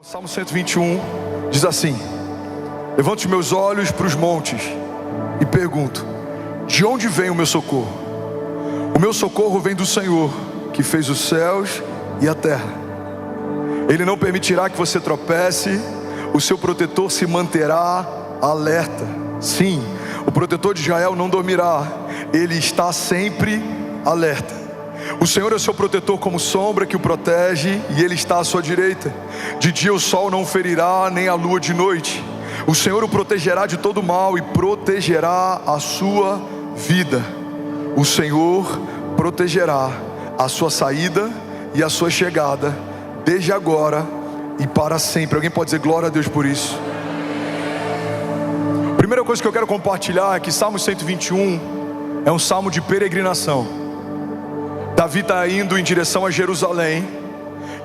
Salmo 121 diz assim: levanto os meus olhos para os montes e pergunto: de onde vem o meu socorro? O meu socorro vem do Senhor, que fez os céus e a terra. Ele não permitirá que você tropece, o seu protetor se manterá alerta. Sim, o protetor de Israel não dormirá, ele está sempre alerta. O Senhor é o seu protetor como sombra que o protege, e Ele está à sua direita. De dia o sol não o ferirá, nem a lua de noite. O Senhor o protegerá de todo mal e protegerá a sua vida. O Senhor protegerá a sua saída e a sua chegada, desde agora e para sempre. Alguém pode dizer glória a Deus por isso? Primeira coisa que eu quero compartilhar é que Salmo 121 é um salmo de peregrinação. Davi está indo em direção a Jerusalém,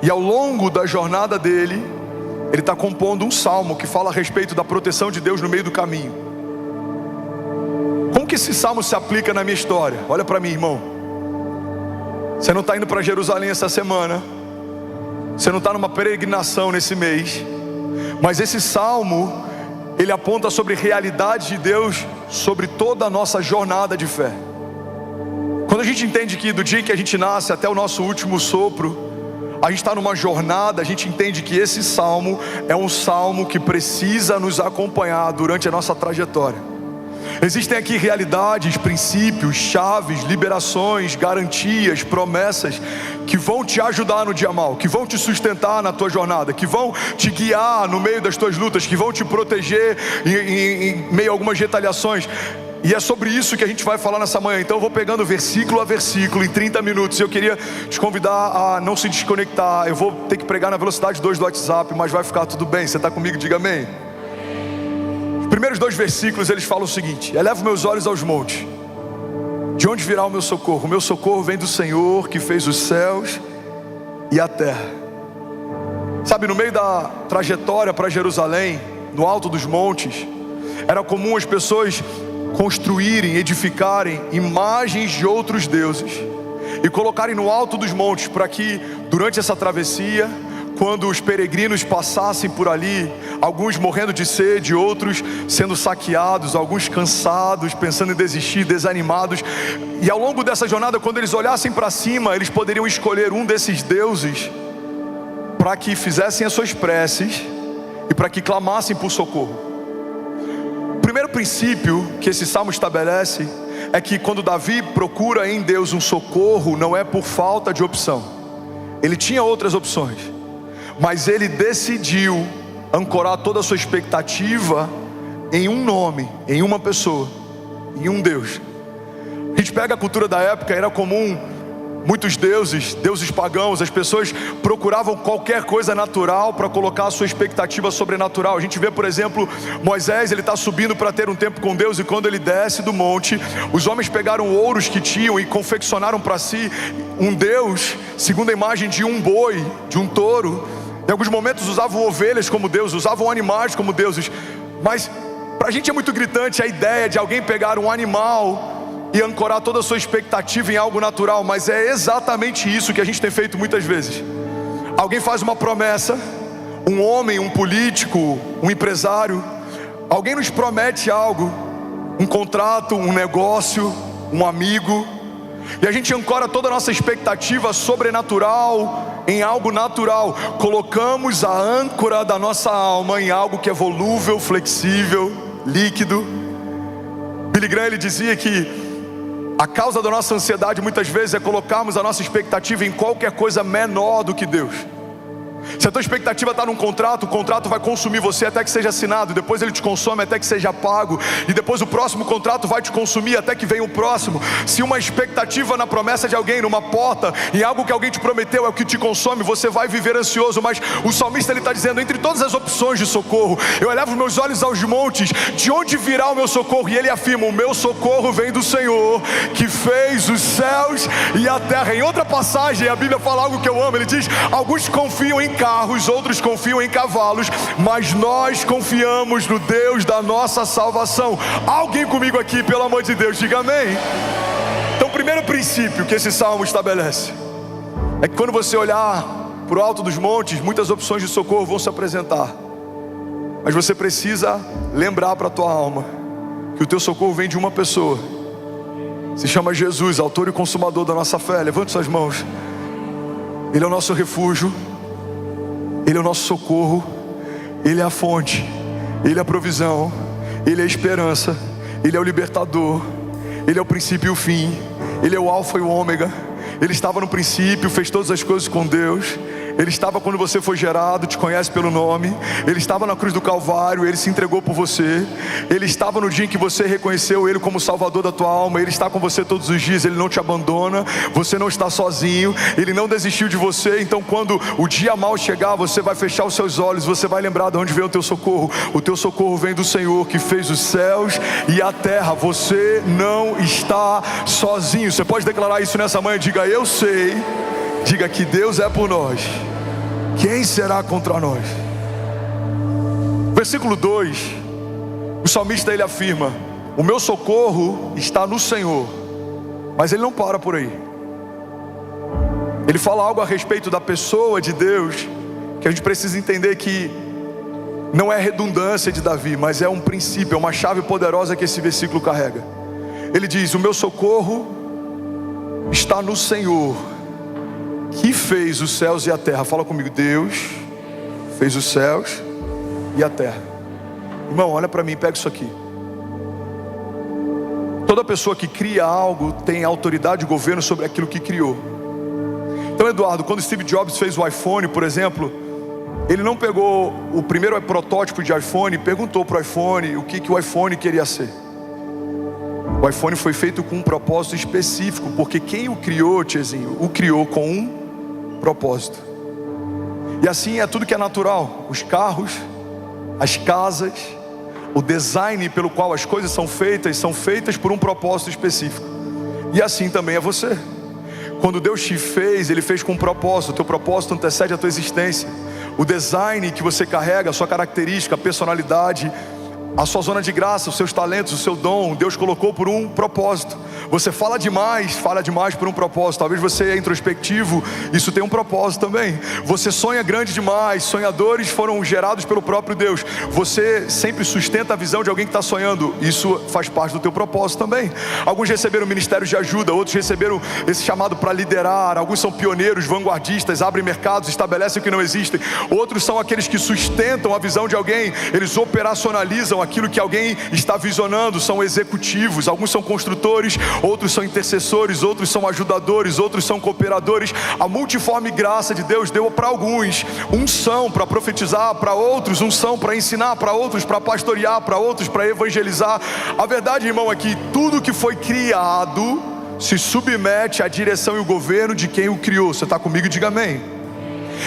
e ao longo da jornada dele, ele está compondo um salmo que fala a respeito da proteção de Deus no meio do caminho. Como que esse salmo se aplica na minha história? Olha para mim, irmão. Você não está indo para Jerusalém essa semana, você não está numa peregrinação nesse mês, mas esse salmo, ele aponta sobre realidades de Deus, sobre toda a nossa jornada de fé. Quando a gente entende que do dia em que a gente nasce até o nosso último sopro, a gente está numa jornada, a gente entende que esse salmo é um salmo que precisa nos acompanhar durante a nossa trajetória. Existem aqui realidades, princípios, chaves, liberações, garantias, promessas que vão te ajudar no dia mal, que vão te sustentar na tua jornada, que vão te guiar no meio das tuas lutas, que vão te proteger em meio a algumas retaliações. E é sobre isso que a gente vai falar nessa manhã. Então eu vou pegando versículo a versículo em 30 minutos. Eu queria te convidar a não se desconectar. Eu vou ter que pregar na velocidade 2 do WhatsApp, mas vai ficar tudo bem. Você está comigo? Diga amém. Os primeiros 2 versículos, eles falam o seguinte: elevo meus olhos aos montes, de onde virá o meu socorro? O meu socorro vem do Senhor, que fez os céus e a terra. Sabe, no meio da trajetória para Jerusalém, no alto dos montes, era comum as pessoas construírem, edificarem imagens de outros deuses e colocarem no alto dos montes, para que durante essa travessia, quando os peregrinos passassem por ali, alguns morrendo de sede, outros sendo saqueados, alguns cansados, pensando em desistir, desanimados, e ao longo dessa jornada, quando eles olhassem para cima, eles poderiam escolher um desses deuses para que fizessem as suas preces e para que clamassem por socorro. O primeiro princípio que esse salmo estabelece é que quando Davi procura em Deus um socorro, não é por falta de opção. Ele tinha outras opções, mas ele decidiu ancorar toda a sua expectativa em um nome, em uma pessoa, em um Deus. A gente pega a cultura da época, era comum muitos deuses pagãos, as pessoas procuravam qualquer coisa natural para colocar a sua expectativa sobrenatural. A gente vê, por exemplo, Moisés, ele está subindo para ter um tempo com Deus, e quando ele desce do monte, os homens pegaram ouros que tinham e confeccionaram para si um Deus, segundo a imagem de um boi, de um touro. Em alguns momentos usavam ovelhas como Deus, usavam animais como deuses. Mas para a gente é muito gritante a ideia de alguém pegar um animal e ancorar toda a sua expectativa em algo natural. Mas é exatamente isso que a gente tem feito muitas vezes. Alguém faz uma promessa, um homem, um político, um empresário, alguém nos promete algo, um contrato, um negócio, um amigo, e a gente ancora toda a nossa expectativa sobrenatural em algo natural. Colocamos a âncora da nossa alma em algo que é volúvel, flexível, líquido. Billy Graham, ele dizia que a causa da nossa ansiedade muitas vezes é colocarmos a nossa expectativa em qualquer coisa menor do que Deus. Se a tua expectativa está num contrato, o contrato vai consumir você até que seja assinado, depois ele te consome até que seja pago, e depois o próximo contrato vai te consumir até que venha o próximo. Se uma expectativa na promessa de alguém, numa porta, em algo que alguém te prometeu é o que te consome, você vai viver ansioso. Mas o salmista, ele está dizendo: entre todas as opções de socorro, eu elevo meus olhos aos montes, de onde virá o meu socorro? E ele afirma: o meu socorro vem do Senhor, que fez os céus e a terra. Em outra passagem, a Bíblia fala algo que eu amo. Ele diz: alguns confiam em carros, outros confiam em cavalos, mas nós confiamos no Deus da nossa salvação. Alguém comigo aqui, pelo amor de Deus, diga amém. Então o primeiro princípio que esse salmo estabelece é que quando você olhar por alto dos montes, muitas opções de socorro vão se apresentar. Mas você precisa lembrar para a tua alma que o teu socorro vem de uma pessoa. Se chama Jesus, autor e consumador da nossa fé. Levante suas mãos. Ele é o nosso refúgio, Ele é o nosso socorro, Ele é a fonte, Ele é a provisão, Ele é a esperança, Ele é o libertador, Ele é o princípio e o fim, Ele é o alfa e o ômega. Ele estava no princípio, fez todas as coisas com Deus. Ele estava quando você foi gerado, te conhece pelo nome. Ele estava na cruz do Calvário, Ele se entregou por você. Ele estava no dia em que você reconheceu Ele como Salvador da tua alma. Ele está com você todos os dias, Ele não te abandona. Você não está sozinho, Ele não desistiu de você. Então quando o dia mau chegar, você vai fechar os seus olhos, você vai lembrar de onde vem o teu socorro. O teu socorro vem do Senhor, que fez os céus e a terra. Você não está sozinho. Você pode declarar isso nessa manhã? Diga: eu sei. Diga que Deus é por nós. Quem será contra nós? Versículo 2, o salmista ele afirma: o meu socorro está no Senhor. Mas ele não para por aí. Ele fala algo a respeito da pessoa de Deus, que a gente precisa entender que não é redundância de Davi, mas é um princípio, é uma chave poderosa que esse versículo carrega. Ele diz: o meu socorro está no Senhor, que fez os céus e a terra. Fala comigo: Deus fez os céus e a terra. Irmão, olha para mim, pega isso aqui. Toda pessoa que cria algo tem autoridade e governo sobre aquilo que criou. Então, Eduardo, quando Steve Jobs fez o iPhone, por exemplo, ele não pegou o primeiro protótipo de iPhone e perguntou para o iPhone o que o iPhone queria ser. O iPhone foi feito com um propósito específico, porque quem o criou, tiozinho, o criou com um propósito. E assim é tudo que é natural. Os carros, as casas, o design pelo qual as coisas são feitas por um propósito específico. E assim também é você. Quando Deus te fez, Ele fez com um propósito. O teu propósito antecede a tua existência. O design que você carrega, a sua característica, a personalidade, a sua zona de graça, os seus talentos, o seu dom, Deus colocou por um propósito. Você fala demais por um propósito. Talvez você é introspectivo, isso tem um propósito também. Você sonha grande demais, sonhadores foram gerados pelo próprio Deus. Você sempre sustenta a visão de alguém que está sonhando, isso faz parte do teu propósito também. Alguns receberam ministérios de ajuda, outros receberam esse chamado para liderar. Alguns são pioneiros, vanguardistas, abrem mercados, estabelecem o que não existem. Outros são aqueles que sustentam a visão de alguém, eles operacionalizam aquilo que alguém está visionando, são executivos. Alguns são construtores, outros são intercessores, outros são ajudadores, outros são cooperadores. A multiforme graça de Deus deu para alguns unção para profetizar, para outros unção para ensinar, para outros para pastorear, para outros para evangelizar. A verdade, irmão, é que tudo que foi criado se submete à direção e o governo de quem o criou. Você está comigo? Diga amém.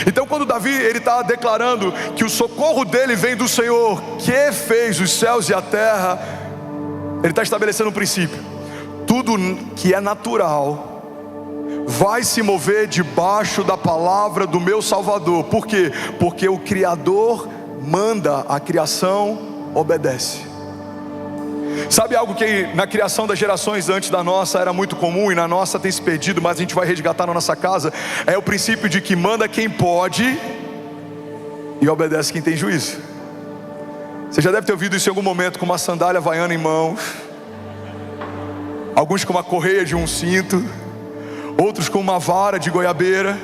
Então quando Davi ele está declarando que o socorro dele vem do Senhor, que fez os céus e a terra, ele está estabelecendo um princípio: tudo que é natural vai se mover debaixo da palavra do meu Salvador. Por quê? Porque o Criador manda, a criação obedece. Sabe algo que na criação das gerações antes da nossa era muito comum, e na nossa tem se perdido, mas a gente vai resgatar na nossa casa? É o princípio de que manda quem pode e obedece quem tem juízo. Você já deve ter ouvido isso em algum momento, com uma sandália havaiana em mãos, alguns com uma correia de um cinto, outros com uma vara de goiabeira,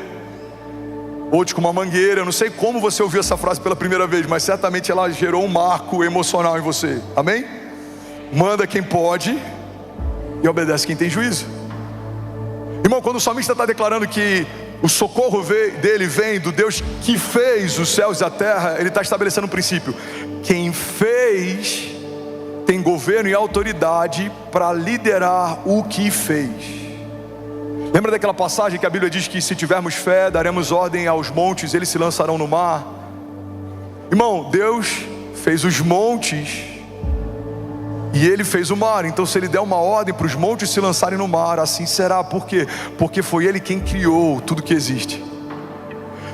outros com uma mangueira. Eu não sei como você ouviu essa frase pela primeira vez, mas certamente ela gerou um marco emocional em você. Amém? Manda quem pode e obedece quem tem juízo. Irmão, quando o salmista está declarando que o socorro dele vem do Deus que fez os céus e a terra, ele está estabelecendo um princípio: quem fez tem governo e autoridade para liderar o que fez. Lembra daquela passagem que a Bíblia diz que se tivermos fé, daremos ordem aos montes, eles se lançarão no mar? Irmão, Deus fez os montes e Ele fez o mar. Então se Ele der uma ordem para os montes se lançarem no mar, assim será. Por quê? Porque foi Ele quem criou tudo que existe.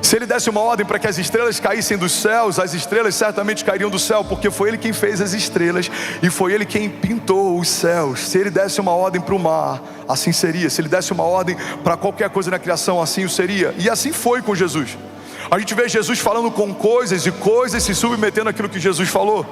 Se Ele desse uma ordem para que as estrelas caíssem dos céus, as estrelas certamente cairiam do céu, porque foi Ele quem fez as estrelas e foi Ele quem pintou os céus. Se Ele desse uma ordem para o mar, assim seria. Se Ele desse uma ordem para qualquer coisa na criação, assim o seria. E assim foi com Jesus. A gente vê Jesus falando com coisas e coisas se submetendo àquilo que Jesus falou.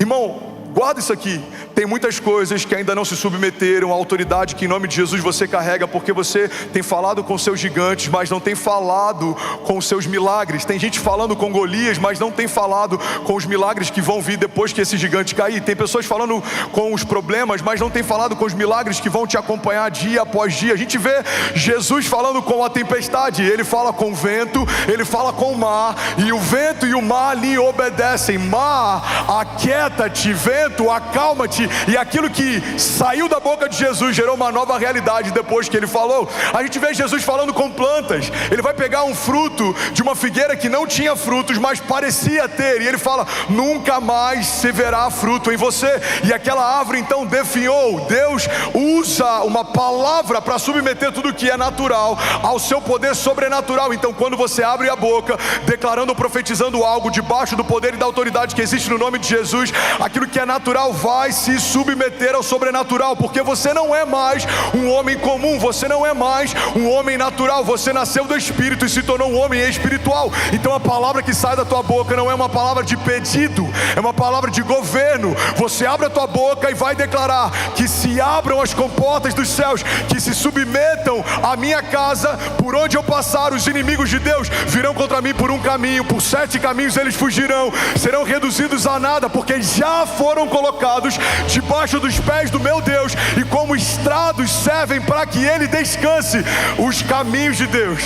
Irmão, guarda isso aqui. Tem muitas coisas que ainda não se submeteram à autoridade que em nome de Jesus você carrega, porque você tem falado com seus gigantes, mas não tem falado com os seus milagres. Tem gente falando com Golias, mas não tem falado com os milagres que vão vir depois que esse gigante cair. Tem pessoas falando com os problemas, mas não tem falado com os milagres que vão te acompanhar dia após dia. A gente vê Jesus falando com a tempestade. Ele fala com o vento, ele fala com o mar, e o vento e o mar lhe obedecem. Mar, aquieta-te, vento, acalma-te. E aquilo que saiu da boca de Jesus gerou uma nova realidade depois que ele falou. A gente vê Jesus falando com plantas. Ele vai pegar um fruto de uma figueira que não tinha frutos, mas parecia ter, e ele fala: nunca mais se verá fruto em você. E aquela árvore então definhou. Deus usa uma palavra para submeter tudo que é natural ao seu poder sobrenatural. Então quando você abre a boca declarando ou profetizando algo debaixo do poder e da autoridade que existe no nome de Jesus, aquilo que é natural vai se submeter ao sobrenatural, porque você não é mais um homem comum, você não é mais um homem natural, você nasceu do Espírito e se tornou um homem espiritual. Então a palavra que sai da tua boca não é uma palavra de pedido, é uma palavra de governo. Você abre a tua boca e vai declarar que se abram as comportas dos céus, que se submetam à minha casa. Por onde eu passar, os inimigos de Deus virão contra mim por um caminho, por 7 caminhos eles fugirão, serão reduzidos a nada, porque já foram colocados debaixo dos pés do meu Deus, e como estrados servem para que ele descanse. Os caminhos de Deus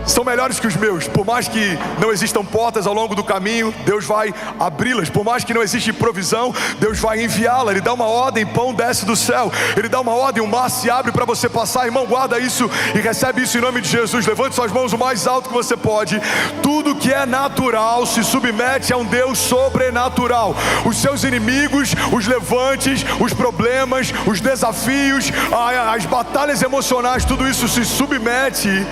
são melhores que os meus. Por mais que não existam portas ao longo do caminho, Deus vai abri-las. Por mais que não exista provisão, Deus vai enviá-la. Ele dá uma ordem, pão desce do céu. Ele dá uma ordem, o mar se abre para você passar. Irmão, guarda isso e recebe isso em nome de Jesus. Levante suas mãos o mais alto que você pode. Tudo que é natural se submete a um Deus sobrenatural. Os seus inimigos, os levantes, os problemas, os desafios, as batalhas emocionais, tudo isso se submete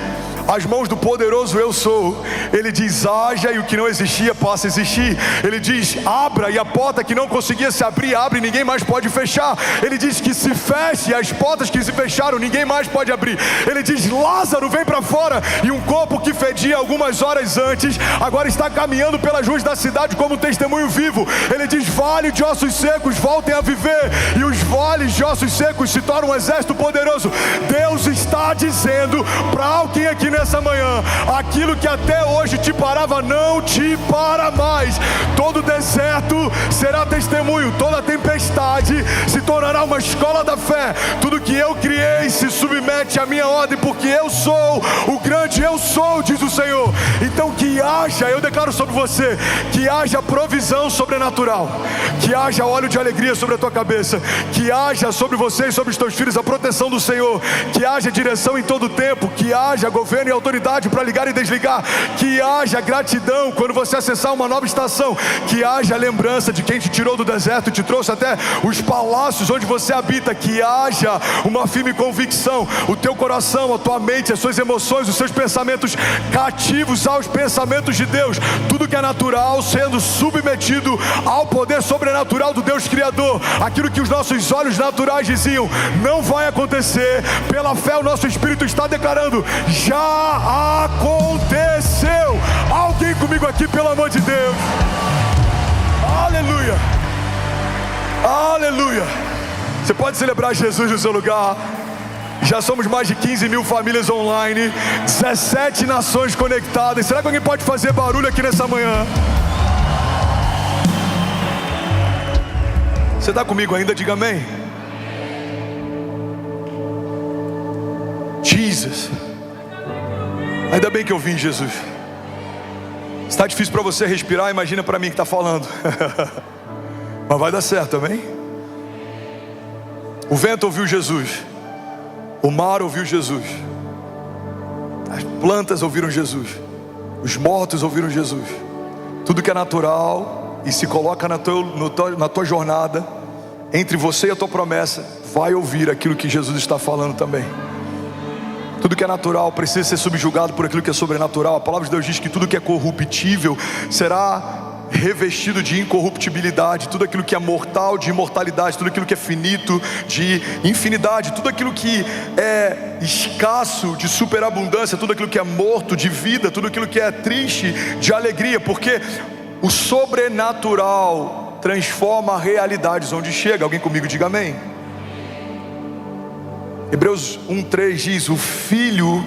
às mãos do poderoso eu sou. Ele diz: haja, e o que não existia passa a existir. Ele diz: abra, e a porta que não conseguia se abrir, abre e ninguém mais pode fechar. Ele diz que se feche, e as portas que se fecharam, ninguém mais pode abrir. Ele diz: Lázaro, vem para fora. E um corpo que fedia algumas horas antes, agora está caminhando pelas ruas da cidade como testemunho vivo. Ele diz: vale de ossos secos, voltem a viver. E os vales de ossos secos se tornam um exército poderoso. Deus está dizendo para alguém aqui nessa manhã: aquilo que até hoje te parava não te para mais. Todo deserto será testemunho, toda tempestade se tornará uma escola da fé. Tudo que eu criei se submete à minha ordem, porque eu sou o grande eu sou, diz o Senhor. Então que haja, eu declaro sobre você, que haja provisão sobrenatural, que haja óleo de alegria sobre a tua cabeça, que haja sobre você e sobre os teus filhos a proteção do Senhor, que haja direção em todo o tempo, que haja governo e autoridade para ligar e desligar, que haja gratidão quando você acessar uma nova estação, que haja lembrança de quem te tirou do deserto e te trouxe até os palácios onde você habita, que haja uma firme convicção, o teu coração, a tua mente, as suas emoções, os seus pensamentos cativos aos pensamentos de Deus, tudo que é natural sendo submetido ao poder sobrenatural do Deus Criador. Aquilo que os nossos olhos naturais diziam não vai acontecer, pela fé o nosso espírito está declarando: já aconteceu. Alguém comigo aqui, pelo amor de Deus. Aleluia, aleluia. Você pode celebrar Jesus no seu lugar. Já somos mais de 15 mil famílias online, 17 nações conectadas. Será que alguém pode fazer barulho aqui nessa manhã? Você está comigo ainda? Diga amém. Jesus. Ainda bem que eu vim, Jesus. Está difícil para você respirar, imagina para mim que está falando. Mas vai dar certo, amém? O vento ouviu Jesus, o mar ouviu Jesus, as plantas ouviram Jesus, os mortos ouviram Jesus. Tudo que é natural e se coloca na tua jornada, entre você e a tua promessa, vai ouvir aquilo que Jesus está falando também. Tudo que é natural precisa ser subjugado por aquilo que é sobrenatural. A palavra de Deus diz que tudo que é corruptível será revestido de incorruptibilidade, tudo aquilo que é mortal de imortalidade, tudo aquilo que é finito de infinidade, tudo aquilo que é escasso de superabundância, tudo aquilo que é morto de vida, tudo aquilo que é triste de alegria, porque o sobrenatural transforma realidades onde chega. Alguém comigo diga amém. Hebreus 1:3 diz: o Filho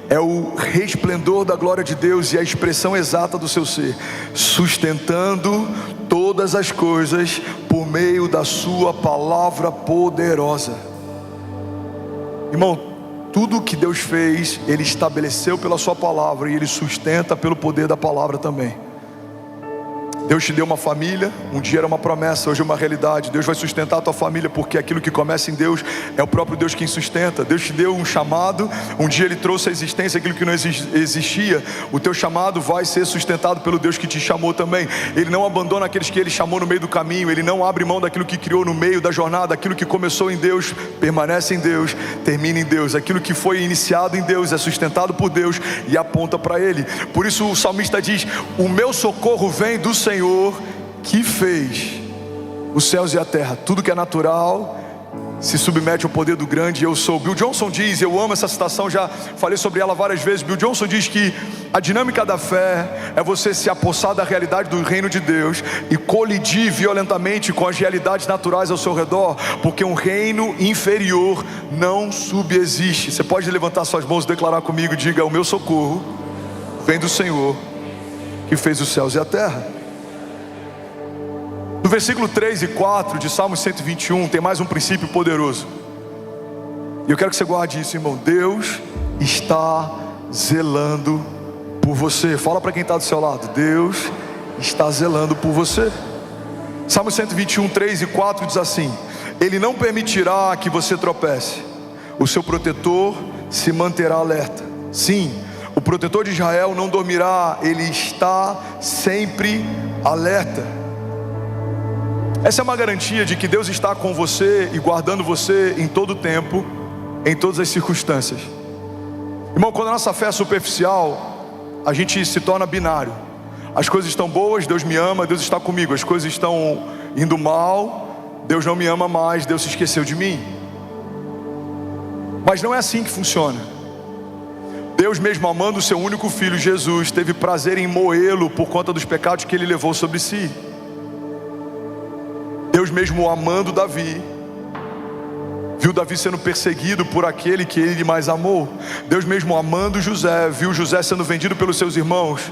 é o resplendor da glória de Deus e a expressão exata do seu ser, sustentando todas as coisas por meio da sua palavra poderosa. Irmão, tudo o que Deus fez, Ele estabeleceu pela sua palavra, e Ele sustenta pelo poder da palavra também. Deus te deu uma família, um dia era uma promessa, hoje é uma realidade. Deus vai sustentar a tua família, porque aquilo que começa em Deus é o próprio Deus quem sustenta. Deus te deu um chamado, um dia Ele trouxe à existência aquilo que não existia. O teu chamado vai ser sustentado pelo Deus que te chamou também. Ele não abandona aqueles que Ele chamou no meio do caminho, Ele não abre mão daquilo que criou no meio da jornada. Aquilo que começou em Deus, permanece em Deus, termina em Deus. Aquilo que foi iniciado em Deus, é sustentado por Deus e aponta para Ele. Por isso o salmista diz: o meu socorro vem do Senhor, que fez os céus e a terra. Tudo que é natural se submete ao poder do grande eu sou. Bill Johnson diz, eu amo essa citação, já falei sobre ela várias vezes. Bill Johnson diz que a dinâmica da fé é você se apossar da realidade do reino de Deus e colidir violentamente com as realidades naturais ao seu redor, porque um reino inferior não subexiste. Você pode levantar suas mãos e declarar comigo, diga: o meu socorro vem do Senhor, que fez os céus e a terra. No versículo 3 e 4 de Salmo 121 tem mais um princípio poderoso, e eu quero que você guarde isso, irmão. Deus está zelando por você. Fala para quem está do seu lado: Deus está zelando por você. Salmo 121, 3 e 4 diz assim: Ele não permitirá que você tropece, o seu protetor se manterá alerta. Sim, o protetor de Israel não dormirá, ele está sempre alerta. Essa é uma garantia de que Deus está com você e guardando você em todo o tempo, em todas as circunstâncias. Irmão, quando a nossa fé é superficial, a gente se torna binário. As coisas estão boas, Deus me ama, Deus está comigo. As coisas estão indo mal, Deus não me ama mais, Deus se esqueceu de mim. Mas não é assim que funciona. Deus, mesmo amando o seu único filho Jesus, teve prazer em moê-lo por conta dos pecados que ele levou sobre si. Deus, mesmo amando Davi, viu Davi sendo perseguido por aquele que ele mais amou. Deus, mesmo amando José, viu José sendo vendido pelos seus irmãos.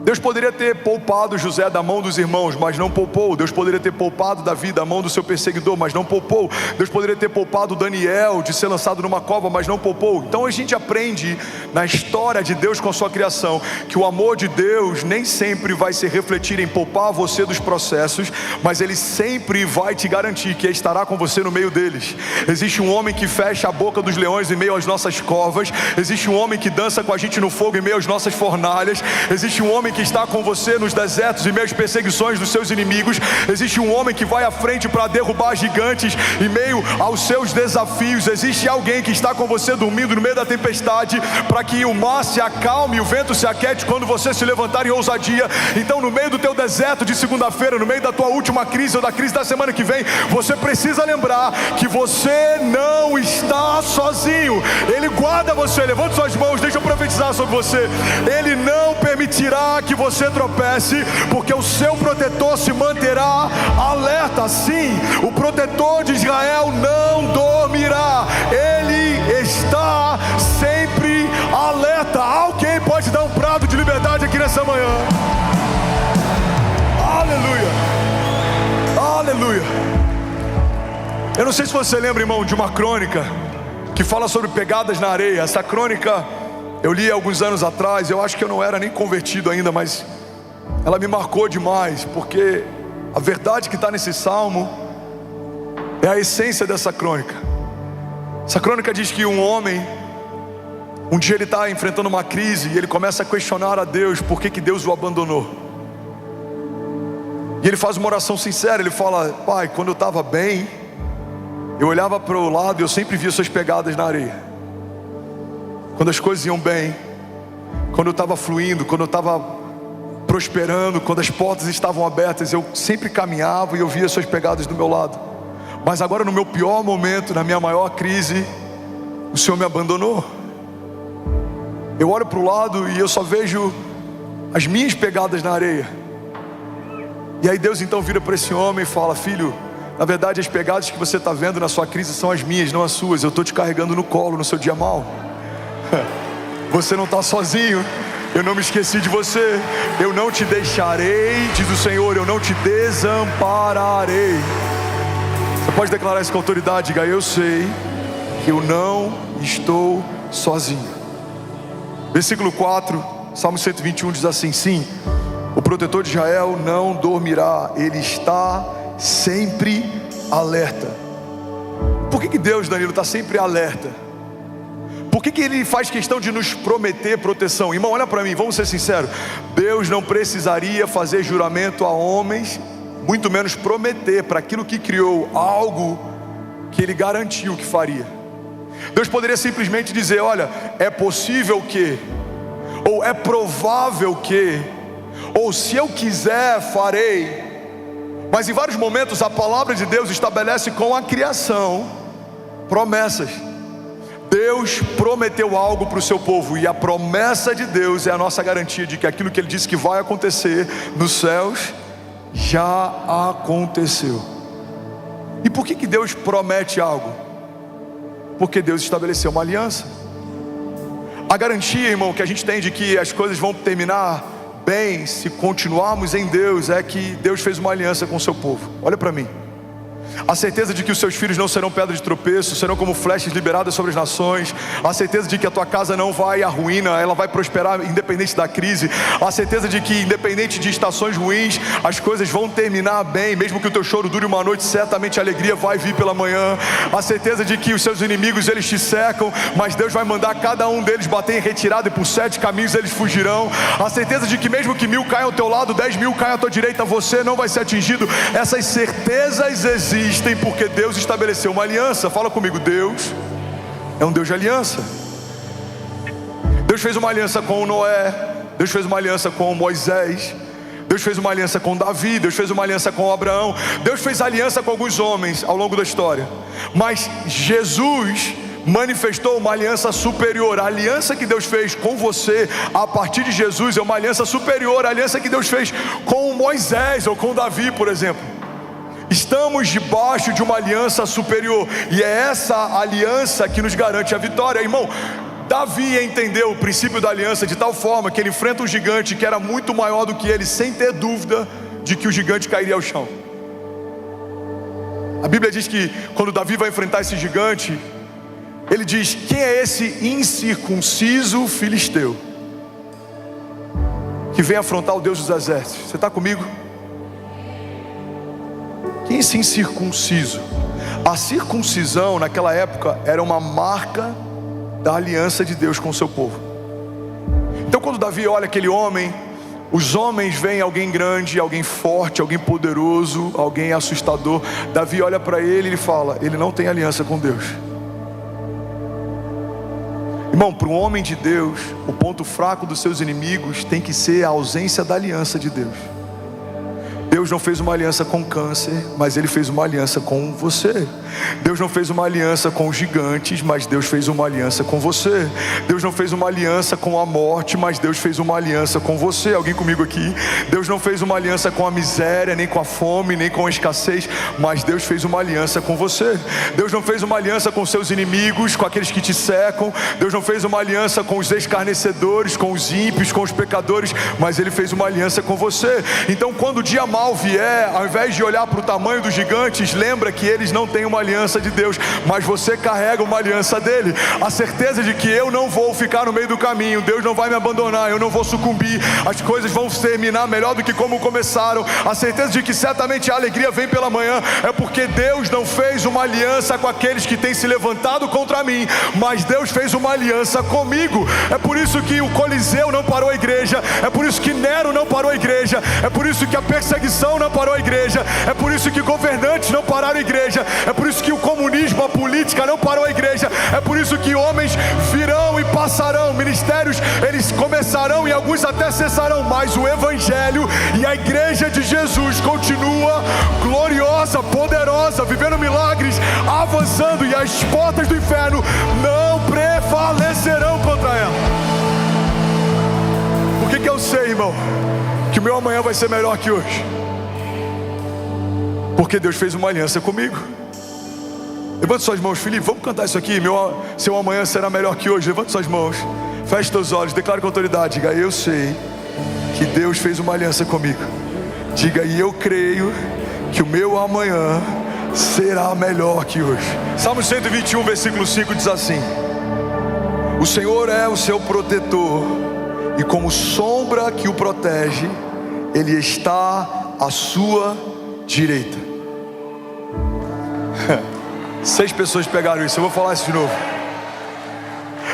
Deus poderia ter poupado José da mão dos irmãos, mas não poupou. Deus poderia ter poupado Davi da mão do seu perseguidor, mas não poupou. Deus poderia ter poupado Daniel de ser lançado numa cova, mas não poupou. Então a gente aprende na história de Deus com a sua criação que o amor de Deus nem sempre vai se refletir em poupar você dos processos, mas Ele sempre vai te garantir que estará com você no meio deles. Existe um homem que fecha a boca dos leões em meio às nossas covas. Existe um homem que dança com a gente no fogo em meio às nossas fornalhas. Existe um homem que está com você nos desertos e meio às perseguições dos seus inimigos. Existe um homem que vai à frente para derrubar gigantes em meio aos seus desafios. Existe alguém que está com você dormindo no meio da tempestade, para que o mar se acalme e o vento se aquete quando você se levantar em ousadia. Então, no meio do teu deserto de segunda-feira, no meio da tua última crise ou da crise da semana que vem, você precisa lembrar que você não está sozinho. Ele guarda você. Levante suas mãos, deixa eu profetizar sobre você. Ele não permitirá que você tropece, porque o seu protetor se manterá alerta. Sim, o protetor de Israel não dormirá, ele está sempre alerta. Alguém pode dar um brado de liberdade aqui nessa manhã? Aleluia, aleluia. Eu não sei se você lembra, irmão, de uma crônica que fala sobre pegadas na areia. Essa crônica eu li alguns anos atrás. Eu acho que eu não era nem convertido ainda, mas ela me marcou demais, porque a verdade que está nesse salmo é a essência dessa crônica. Essa crônica diz que um homem, um dia ele está enfrentando uma crise e ele começa a questionar a Deus por que Deus o abandonou. E ele faz uma oração sincera. Ele fala: Pai, quando eu estava bem, eu olhava para o lado e eu sempre via suas pegadas na areia. Quando as coisas iam bem, quando eu estava fluindo, quando eu estava prosperando, quando as portas estavam abertas, eu sempre caminhava e eu via suas pegadas do meu lado. Mas agora, no meu pior momento, na minha maior crise, o Senhor me abandonou. Eu olho para o lado e eu só vejo as minhas pegadas na areia. E aí Deus então vira para esse homem e fala: filho, na verdade as pegadas que você está vendo na sua crise são as minhas, não as suas. Eu estou te carregando no colo no seu dia mal. Você não está sozinho. Eu não me esqueci de você. Eu não te deixarei, diz o Senhor, eu não te desampararei. Você pode declarar isso com autoridade? Diga: eu sei que eu não estou sozinho. Versículo 4, Salmo 121 diz assim: sim, o protetor de Israel não dormirá, ele está sempre alerta. Por que Deus, Danilo, está sempre alerta? Por que Ele faz questão de nos prometer proteção? Irmão, olha para mim, vamos ser sinceros. Deus não precisaria fazer juramento a homens, muito menos prometer para aquilo que criou algo que Ele garantiu que faria. Deus poderia simplesmente dizer: olha, é possível que, ou é provável que, ou se eu quiser farei. Mas em vários momentos a palavra de Deus estabelece com a criação promessas. Deus prometeu algo para o seu povo, e a promessa de Deus é a nossa garantia de que aquilo que Ele disse que vai acontecer nos céus já aconteceu. E por que Deus promete algo? Porque Deus estabeleceu uma aliança. A garantia, irmão, que a gente tem de que as coisas vão terminar bem se continuarmos em Deus é que Deus fez uma aliança com o seu povo. Olha para mim. A certeza de que os seus filhos não serão pedra de tropeço, serão como flechas liberadas sobre as nações. A certeza de que a tua casa não vai à ruína, ela vai prosperar independente da crise. A certeza de que independente de estações ruins, as coisas vão terminar bem. Mesmo que o teu choro dure uma noite, certamente a alegria vai vir pela manhã. A certeza de que os seus inimigos, eles te cercam, mas Deus vai mandar cada um deles bater em retirada, e por 7 caminhos eles fugirão. A certeza de que mesmo que 1000 caiam ao teu lado, 10.000 caiam à tua direita, você não vai ser atingido. Essas certezas existem porque Deus estabeleceu uma aliança. Fala comigo: Deus é um Deus de aliança. Deus fez uma aliança com Noé, Deus fez uma aliança com Moisés, Deus fez uma aliança com Davi, Deus fez uma aliança com Abraão, Deus fez aliança com alguns homens ao longo da história. Mas Jesus manifestou uma aliança superior. A aliança que Deus fez com você a partir de Jesus é uma aliança superior à aliança que Deus fez com Moisés ou com Davi, por exemplo. Estamos debaixo de uma aliança superior, e é essa aliança que nos garante a vitória. Irmão, Davi entendeu o princípio da aliança de tal forma que ele enfrenta um gigante que era muito maior do que ele, sem ter dúvida de que o gigante cairia ao chão. A Bíblia diz que quando Davi vai enfrentar esse gigante, ele diz: quem é esse incircunciso filisteu que vem afrontar o Deus dos exércitos? Você está comigo? Quem é esse incircunciso? A circuncisão naquela época era uma marca da aliança de Deus com o seu povo. Então quando Davi olha aquele homem, os homens veem alguém grande, alguém forte, alguém poderoso, alguém assustador. Davi olha para ele e ele fala: ele não tem aliança com Deus. Irmão, para um homem de Deus, o ponto fraco dos seus inimigos tem que ser a ausência da aliança de Deus. Deus não fez uma aliança com câncer, mas Ele fez uma aliança com você. Deus não fez uma aliança com gigantes, mas Deus fez uma aliança com você. Deus não fez uma aliança com a morte, mas Deus fez uma aliança com você. Alguém comigo aqui? Deus não fez uma aliança com a miséria, nem com a fome, nem com a escassez, mas Deus fez uma aliança com você. Deus não fez uma aliança com seus inimigos, com aqueles que te cercam. Deus não fez uma aliança com os escarnecedores, com os ímpios, com os pecadores, mas Ele fez uma aliança com você. Então quando o dia mal vier, ao invés de olhar para o tamanho dos gigantes, lembra que eles não têm uma aliança de Deus, mas você carrega uma aliança dele. A certeza de que eu não vou ficar no meio do caminho, Deus não vai me abandonar, eu não vou sucumbir, as coisas vão terminar melhor do que como começaram. A certeza de que certamente a alegria vem pela manhã, é porque Deus não fez uma aliança com aqueles que têm se levantado contra mim, mas Deus fez uma aliança comigo. É por isso que o Coliseu não parou a igreja, é por isso que Nero não parou a igreja, é por isso que a perseguição opressão não parou a igreja, é por isso que governantes não pararam a igreja, é por isso que o comunismo, a política não parou a igreja, é por isso que homens virão e passarão, ministérios eles começarão e alguns até cessarão, mas o evangelho e a igreja de Jesus continua gloriosa, poderosa, vivendo milagres, avançando, e as portas do inferno não prevalecerão contra ela. Por que eu sei, irmão, que o meu amanhã vai ser melhor que hoje? Porque Deus fez uma aliança comigo. Levante suas mãos, Felipe, vamos cantar isso aqui. Seu amanhã será melhor que hoje. Levante suas mãos, feche seus olhos, declare com autoridade. Diga: eu sei que Deus fez uma aliança comigo. Diga: e eu creio que o meu amanhã será melhor que hoje. Salmo 121, versículo 5 diz assim: o Senhor é o seu protetor, e como sombra que o protege, Ele está à sua direita. 6 pessoas pegaram isso, eu vou falar isso de novo.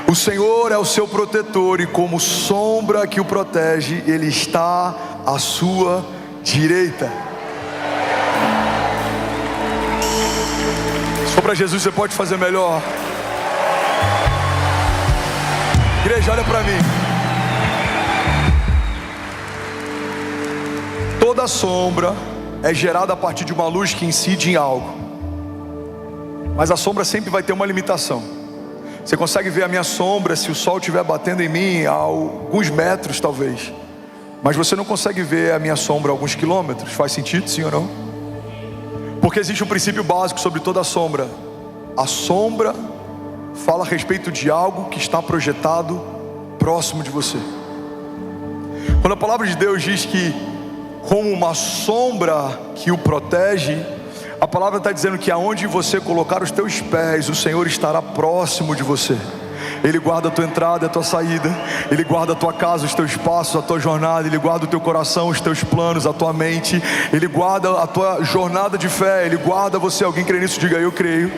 O Senhor é o seu protetor, e como sombra que o protege, Ele está à sua direita. Se for para Jesus, você pode fazer melhor. Igreja, olha para mim. Toda sombra é gerada a partir de uma luz que incide em algo, mas a sombra sempre vai ter uma limitação. Você consegue ver a minha sombra se o sol estiver batendo em mim a alguns metros talvez, mas você não consegue ver a minha sombra a alguns quilômetros. Faz sentido, sim ou não? Porque existe um princípio básico sobre toda sombra. A sombra fala a respeito de algo que está projetado próximo de você. Quando a palavra de Deus diz que como uma sombra que o protege, a palavra está dizendo que aonde você colocar os teus pés, o Senhor estará próximo de você. Ele guarda a tua entrada e a tua saída, Ele guarda a tua casa, os teus passos, a tua jornada, Ele guarda o teu coração, os teus planos, a tua mente, Ele guarda a tua jornada de fé, Ele guarda você. Alguém crê nisso? Diga: eu creio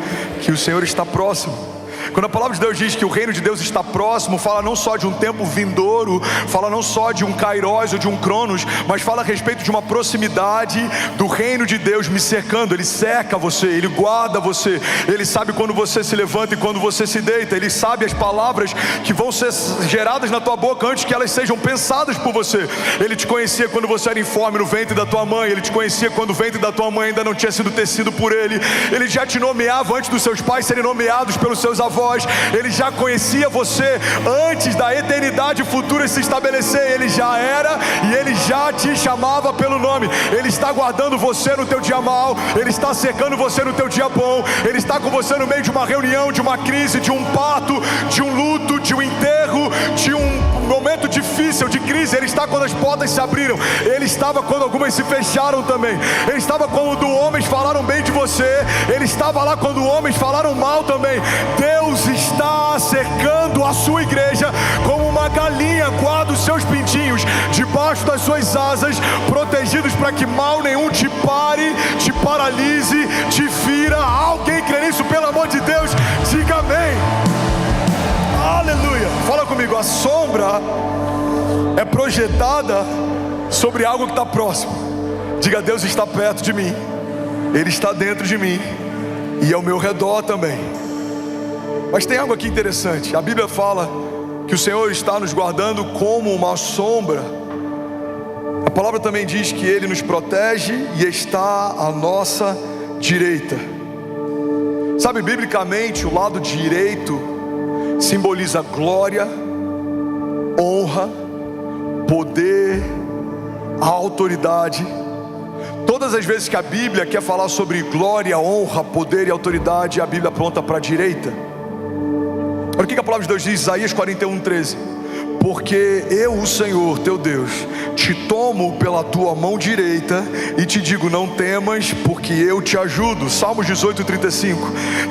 que o Senhor está próximo. Quando a palavra de Deus diz que o reino de Deus está próximo, fala não só de um tempo vindouro, fala não só de um Kairos ou de um Cronos, mas fala a respeito de uma proximidade do reino de Deus me cercando. Ele cerca você, Ele guarda você, Ele sabe quando você se levanta e quando você se deita, Ele sabe as palavras que vão ser geradas na tua boca antes que elas sejam pensadas por você. Ele te conhecia quando você era informe no ventre da tua mãe, Ele te conhecia quando o ventre da tua mãe ainda não tinha sido tecido por Ele, Ele já te nomeava antes dos seus pais serem nomeados pelos seus avós, Ele já conhecia você antes da eternidade futura se estabelecer. Ele já era e Ele já te chamava pelo nome. Ele está guardando você no teu dia mau, Ele está cercando você no teu dia bom, Ele está com você no meio de uma reunião, de uma crise, de um parto, de um luto, de um enterro, de um momento difícil, de crise. Ele está quando as portas se abriram, Ele estava quando algumas se fecharam também, Ele estava quando homens falaram bem de você, Ele estava lá quando homens falaram mal também. Deus está cercando a sua igreja como uma galinha guarda os seus pintinhos debaixo das suas asas, protegidos para que mal nenhum te pare, te paralise, te fira. Alguém crê nisso? Pelo amor de Deus, diga amém. Aleluia. Fala comigo. A sombra é projetada sobre algo que está próximo. Diga: Deus está perto de mim, Ele está dentro de mim e ao meu redor também. Mas tem algo aqui interessante. A Bíblia fala que o Senhor está nos guardando como uma sombra. A palavra também diz que Ele nos protege e está à nossa direita. Sabe, biblicamente, o lado direito simboliza glória, honra, poder, a autoridade. Todas as vezes que a Bíblia quer falar sobre glória, honra, poder e autoridade, a Bíblia aponta para a direita. Olha o que a palavra de Deus diz, Isaías 41:13. Porque eu, o Senhor teu Deus, te tomo pela tua mão direita e te digo: não temas, porque eu te ajudo. Salmos 18:35.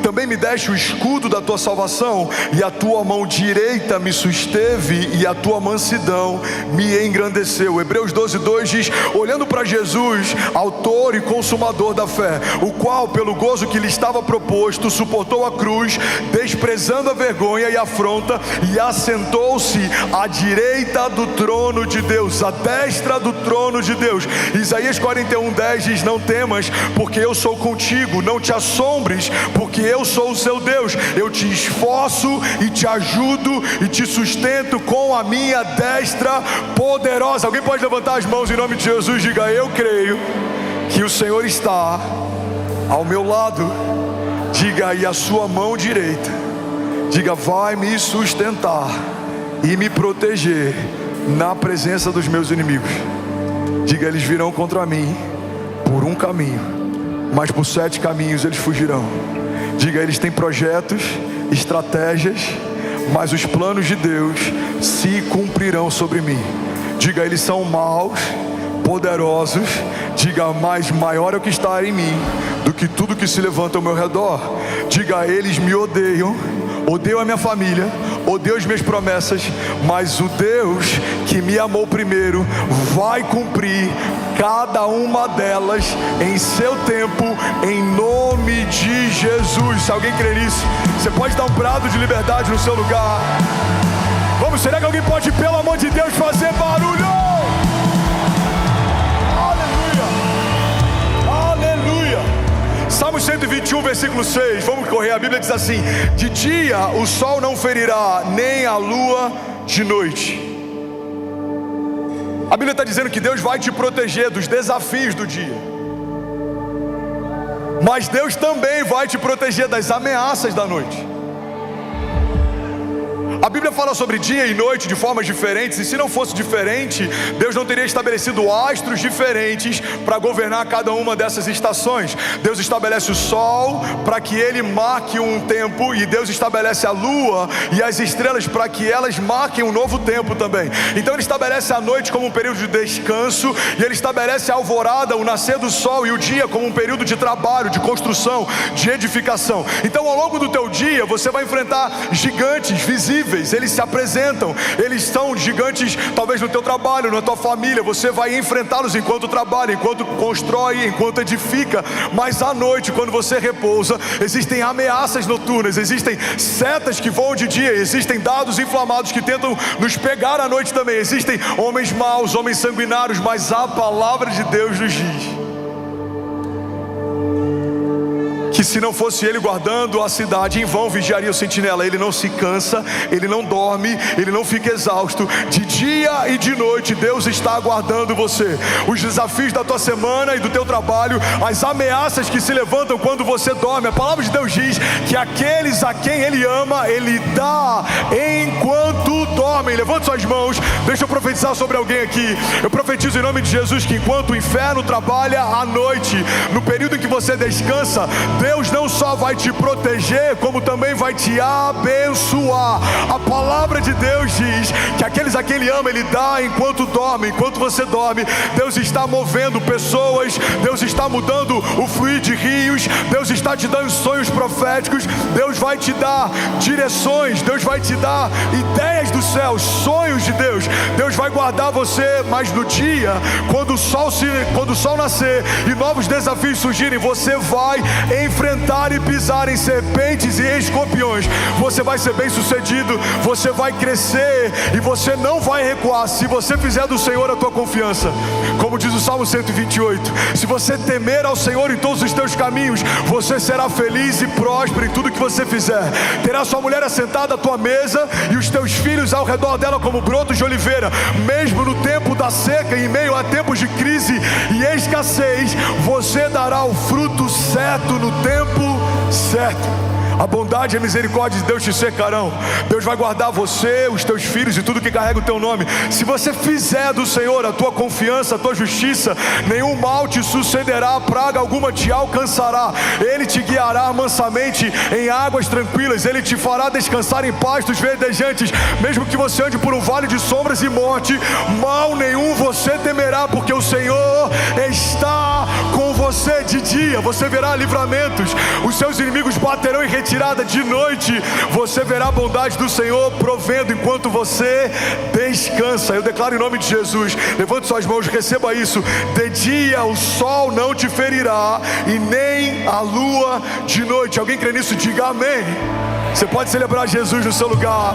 Também me deste o escudo da tua salvação, e a tua mão direita me susteve, e a tua mansidão me engrandeceu. Hebreus 12:2 diz: olhando para Jesus, autor e consumador da fé, o qual pelo gozo que lhe estava proposto suportou a cruz, desprezando a vergonha e a afronta, e assentou-se à à direita do trono de Deus, à destra do trono de Deus. Isaías 41:10 diz: não temas, porque eu sou contigo, não te assombres, porque eu sou o seu Deus. Eu te esforço e te ajudo e te sustento com a minha destra poderosa. Alguém pode levantar as mãos em nome de Jesus? Diga: eu creio que o Senhor está ao meu lado. Diga aí a sua mão direita, diga: vai me sustentar e me proteger na presença dos meus inimigos. Diga: eles virão contra mim por um caminho, mas por 7 caminhos eles fugirão. Diga: eles têm projetos, estratégias, mas os planos de Deus se cumprirão sobre mim. Diga: eles são maus, poderosos. Diga: mas maior é o que está em mim do que tudo que se levanta ao meu redor. Diga: eles me odeiam, odeiam a minha família, odeiam as minhas promessas, mas o Deus que me amou primeiro vai cumprir cada uma delas em seu tempo, em nome de Jesus. Se alguém crê nisso, você pode dar um brado de liberdade no seu lugar. Vamos, será que alguém pode, pelo amor de Deus, fazer barulho? Salmo 121, versículo 6, vamos correr, a Bíblia diz assim: de dia o sol não ferirá, nem a lua de noite. A Bíblia está dizendo que Deus vai te proteger dos desafios do dia, mas Deus também vai te proteger das ameaças da noite. A Bíblia fala sobre dia e noite de formas diferentes, e se não fosse diferente, Deus não teria estabelecido astros diferentes para governar cada uma dessas estações. Deus estabelece o sol para que ele marque um tempo, e Deus estabelece a lua e as estrelas para que elas marquem um novo tempo também. Então ele estabelece a noite como um período de descanso, e ele estabelece a alvorada, o nascer do sol, e o dia como um período de trabalho, de construção, de edificação. Então ao longo do teu dia você vai enfrentar gigantes visíveis. Eles se apresentam, eles são gigantes talvez no teu trabalho, na tua família. Você vai enfrentá-los enquanto trabalha, enquanto constrói, enquanto edifica. Mas à noite, quando você repousa, existem ameaças noturnas, existem setas que voam de dia, existem dados inflamados que tentam nos pegar à noite também, existem homens maus, homens sanguinários. Mas a palavra de Deus nos diz que se não fosse ele guardando a cidade, em vão vigiaria o sentinela. Ele não se cansa, ele não dorme, ele não fica exausto. De dia e de noite Deus está aguardando você. Os desafios da tua semana e do teu trabalho, as ameaças que se levantam quando você dorme. A palavra de Deus diz que aqueles a quem ele ama, ele dá enquanto dormem. Levante suas mãos, deixa eu profetizar sobre alguém aqui. Eu profetizo em nome de Jesus que enquanto o inferno trabalha à noite, no período em que você descansa, Deus não só vai te proteger, como também vai te abençoar. A palavra de Deus diz que aqueles a quem ele ama, ele dá enquanto dorme. Enquanto você dorme, Deus está movendo pessoas, Deus está mudando o fluir de rios, Deus está te dando sonhos proféticos, Deus vai te dar direções, Deus vai te dar ideias do céu, sonhos de Deus. Deus vai guardar você, mas no dia, quando o sol nascer e novos desafios surgirem, você vai enfrentar e pisar em serpentes e escorpiões. Você vai ser bem sucedido, você vai crescer e você não vai recuar, se você fizer do Senhor a tua confiança. Como diz o Salmo 128, se você temer ao Senhor em todos os teus caminhos, você será feliz e próspero em tudo que você fizer. Terá sua mulher assentada à tua mesa e os teus filhos ao redor dela como brotos de oliveira. Mesmo no tempo da seca, em meio a tempos de crise e escassez, você dará o fruto certo no tempo certo. A bondade e a misericórdia de Deus te cercarão. Deus vai guardar você, os teus filhos e tudo que carrega o teu nome. Se você fizer do Senhor a tua confiança, a tua justiça, nenhum mal te sucederá, praga alguma te alcançará. Ele te guiará mansamente em águas tranquilas, ele te fará descansar em pastos verdejantes. Mesmo que você ande por um vale de sombras e morte, mal nenhum você temerá, porque o Senhor está com você. De dia você verá livramentos, os seus inimigos baterão em retirada. De noite você verá a bondade do Senhor provendo enquanto você descansa. Eu declaro em nome de Jesus, levante suas mãos, receba isso. De dia o sol não te ferirá e nem a lua de noite. Alguém crê nisso? Diga amém. Você pode celebrar Jesus no seu lugar.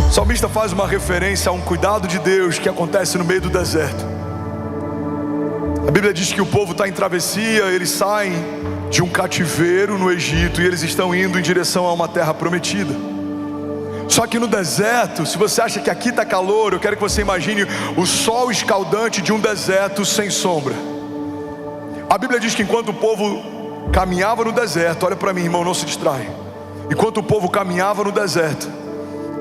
O salmista faz uma referência a um cuidado de Deus que acontece no meio do deserto. A Bíblia diz que o povo está em travessia, eles saem de um cativeiro no Egito e eles estão indo em direção a uma terra prometida. Só que no deserto, se você acha que aqui está calor, eu quero que você imagine o sol escaldante de um deserto sem sombra. A Bíblia diz que enquanto o povo caminhava no deserto, olha para mim, irmão, não se distrai. Enquanto o povo caminhava no deserto,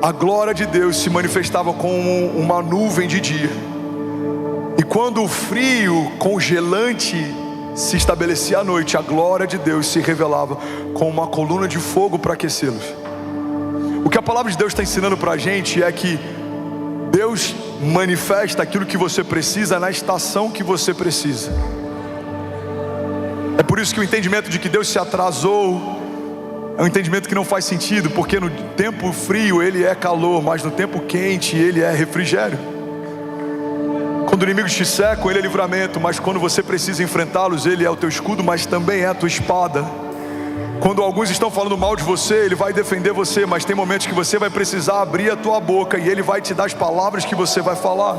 a glória de Deus se manifestava como uma nuvem de dia. E quando o frio congelante se estabelecia à noite, a glória de Deus se revelava com uma coluna de fogo para aquecê-los. O que a palavra de Deus está ensinando para a gente é que Deus manifesta aquilo que você precisa na estação que você precisa. É por isso que o entendimento de que Deus se atrasou é um entendimento que não faz sentido, porque no tempo frio ele é calor, mas no tempo quente ele é refrigério. Quando inimigos te cercam, ele é livramento, mas quando você precisa enfrentá-los, ele é o teu escudo, mas também é a tua espada. Quando alguns estão falando mal de você, ele vai defender você, mas tem momentos que você vai precisar abrir a tua boca e ele vai te dar as palavras que você vai falar.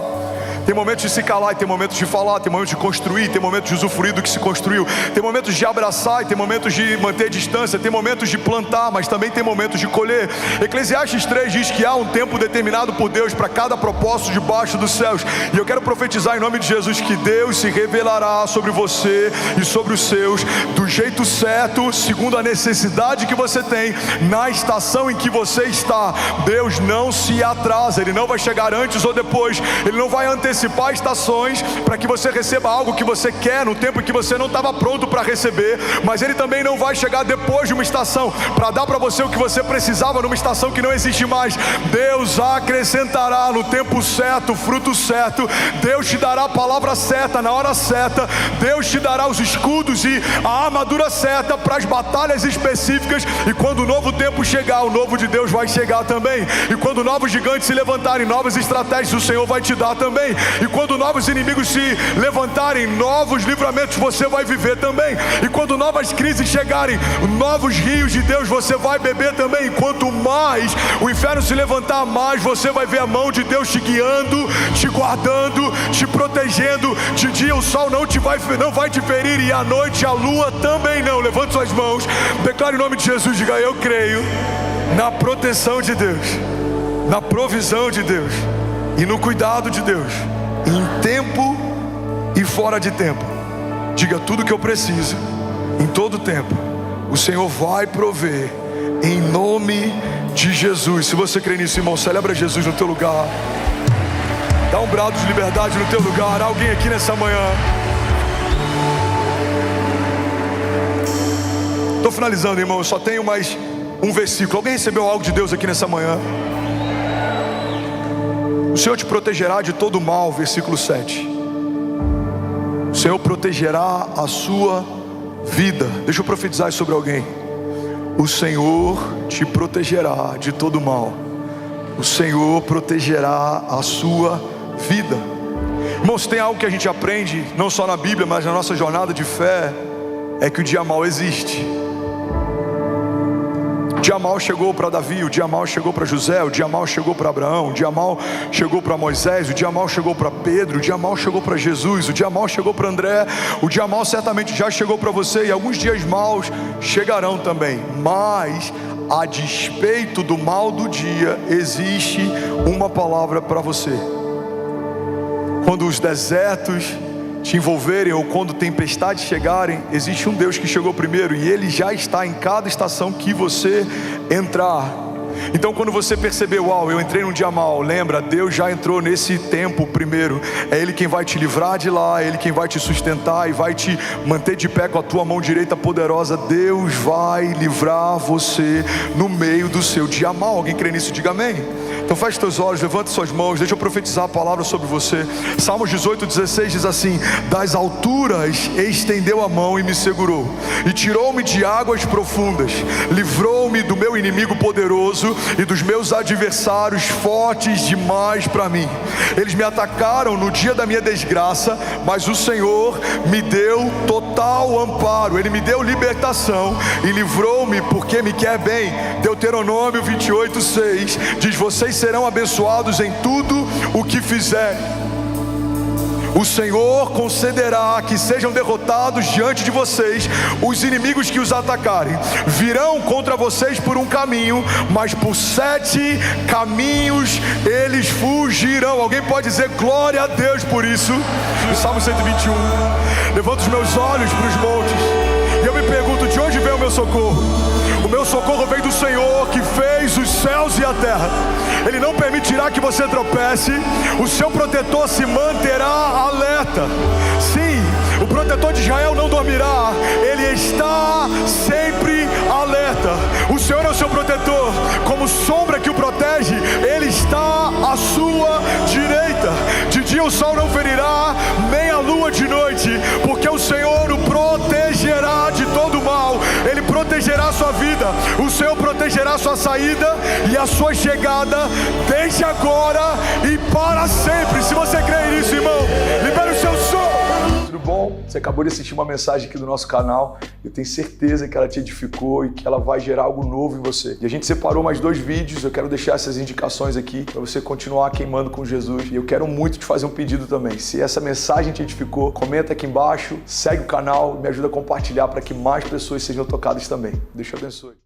Tem momentos de se calar e tem momentos de falar, tem momentos de construir, tem momentos de usufruir do que se construiu, tem momentos de abraçar e tem momentos de manter distância, tem momentos de plantar, mas também tem momentos de colher. Eclesiastes 3 diz que há um tempo determinado por Deus para cada propósito debaixo dos céus. E eu quero profetizar em nome de Jesus que Deus se revelará sobre você e sobre os seus do jeito certo, segundo a necessidade que você tem, na estação em que você está. Deus não se atrasa, Ele não vai chegar antes ou depois, Ele não vai antecipar estações para que você receba algo que você quer no tempo em que você não estava pronto para receber, mas Ele também não vai chegar depois de uma estação para dar para você o que você precisava numa estação que não existe mais. Deus acrescentará no tempo certo, o fruto certo. Deus te dará a palavra certa na hora certa. Deus te dará os escudos e a armadura certa para as batalhas específicas. E quando o novo tempo chegar, o novo de Deus vai chegar também. E quando novos gigantes se levantarem, novas estratégias o Senhor vai te dar também. E quando novos inimigos se levantarem, novos livramentos você vai viver também. E quando novas crises chegarem, novos rios de Deus você vai beber também. E quanto mais o inferno se levantar, mais você vai ver a mão de Deus te guiando, te guardando, te protegendo. De dia o sol não vai te ferir e à noite a lua também não. Levante suas mãos, declare o nome de Jesus, diga: eu creio na proteção de Deus, na provisão de Deus e no cuidado de Deus, em tempo e fora de tempo. Diga: tudo que eu preciso, em todo tempo, o Senhor vai prover, em nome de Jesus. Se você crê nisso, irmão, celebra Jesus no teu lugar. Dá um brado de liberdade no teu lugar. Alguém aqui nessa manhã. Estou finalizando, irmão, eu só tenho mais um versículo. Alguém recebeu algo de Deus aqui nessa manhã? O Senhor te protegerá de todo mal, versículo 7. O Senhor protegerá a sua vida. Deixa eu profetizar sobre alguém. O Senhor te protegerá de todo mal. O Senhor protegerá a sua vida. Irmãos, tem algo que a gente aprende, não só na Bíblia, mas na nossa jornada de fé, é que o dia mau existe. O dia mau chegou para Davi, o dia mau chegou para José, o dia mau chegou para Abraão, o dia mau chegou para Moisés, o dia mau chegou para Pedro, o dia mau chegou para Jesus, o dia mau chegou para André, o dia mau certamente já chegou para você, e alguns dias maus chegarão também. Mas a despeito do mal do dia, existe uma palavra para você. Quando os desertos te envolverem ou quando tempestades chegarem, existe um Deus que chegou primeiro e Ele já está em cada estação que você entrar. Então quando você perceber, uau, eu entrei num dia mau, lembra, Deus já entrou nesse tempo primeiro. É Ele quem vai te livrar de lá, é Ele quem vai te sustentar e vai te manter de pé com a tua mão direita poderosa. Deus vai livrar você no meio do seu dia mau. Alguém crê nisso? Diga amém. Então feche teus olhos, levante suas mãos, deixa eu profetizar a palavra sobre você. Salmos 18:16 diz assim: das alturas estendeu a mão e me segurou, e tirou-me de águas profundas, livrou-me do meu inimigo poderoso poderoso e dos meus adversários fortes demais para mim. Eles me atacaram no dia da minha desgraça, mas o Senhor me deu total amparo. Ele me deu libertação e livrou-me porque me quer bem. Deuteronômio 28:6 diz: vocês serão abençoados em tudo o que fizerem. O Senhor concederá que sejam derrotados diante de vocês os inimigos que os atacarem. Virão contra vocês por um caminho, mas por 7 caminhos eles fugirão. Alguém pode dizer glória a Deus por isso? No Salmo 121. Levanto os meus olhos para os montes e eu me pergunto: de onde vem o meu socorro? O meu socorro vem do Senhor que fez os céus e a terra. Ele não permitirá que você tropece. O seu protetor se manterá alerta. Sim, o protetor de Israel não dormirá. Ele está sempre alerta. O Senhor é o seu protetor. Como sombra que o protege, Ele está à sua direita. De dia o sol não ferirá, nem a lua de noite, porque o Senhor o protegerá de todo mal. Ele protegerá a sua vida. O Senhor protegerá a sua saída e a sua chegada, desde agora e para sempre. Se você crê nisso, irmão, libere o seu som. Tudo bom? Você acabou de assistir uma mensagem aqui do nosso canal. Eu tenho certeza que ela te edificou e que ela vai gerar algo novo em você. E a gente separou mais 2 vídeos. Eu quero deixar essas indicações aqui para você continuar queimando com Jesus. E eu quero muito te fazer um pedido também. Se essa mensagem te edificou, comenta aqui embaixo, segue o canal e me ajuda a compartilhar para que mais pessoas sejam tocadas também. Deus te abençoe.